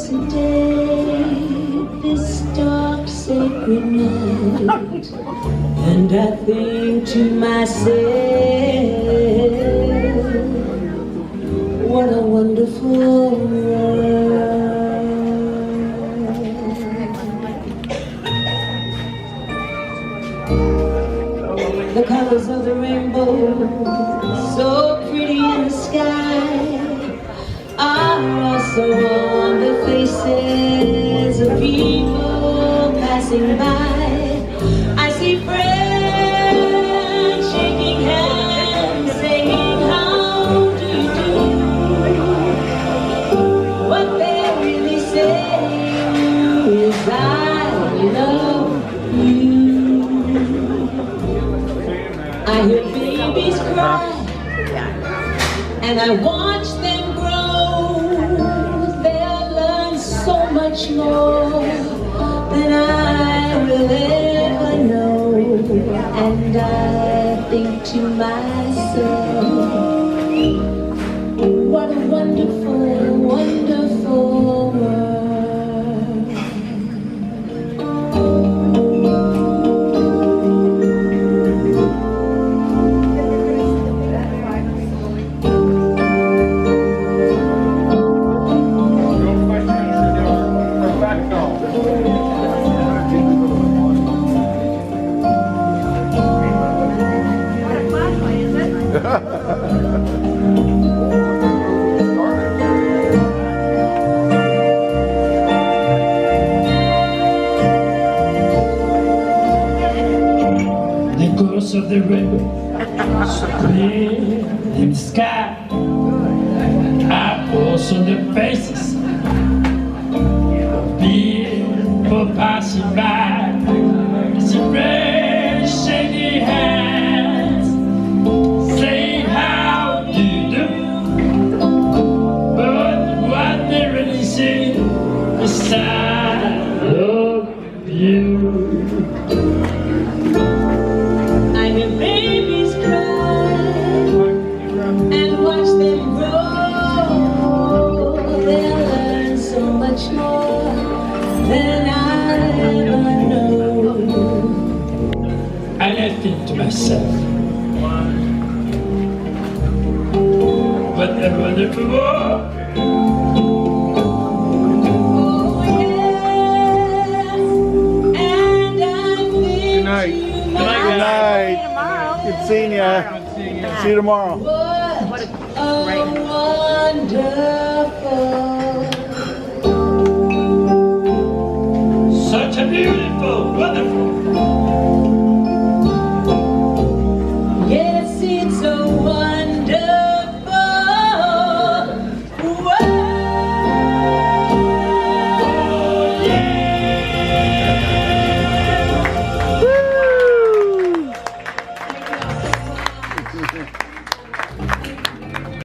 blessed day, this dark sacred night, and I think to myself, what a wonderful world. The colors of the rainbow, so pretty in the sky, are also on the faces of people passing by. I see friends shaking hands, saying, how do you do? What they're really saying is, I love you. I hear babies cry, and I watch them grow. They'll learn so much more than I will ever know. And I think to myself, what a wonderful, wonderful world. The colors of the rainbow, so clear in the sky, are also the faces of people passing by. I see friends shaking hands, saying how do you do? But what they really say is I love you. I hear babies cry and watch them grow. They'll learn so much more than I ever know. And I think to myself, what a wonderful world. Oh yes, and I think night. to Good night. Good seeing ya. See you tomorrow. what a wonderful Such a beautiful world.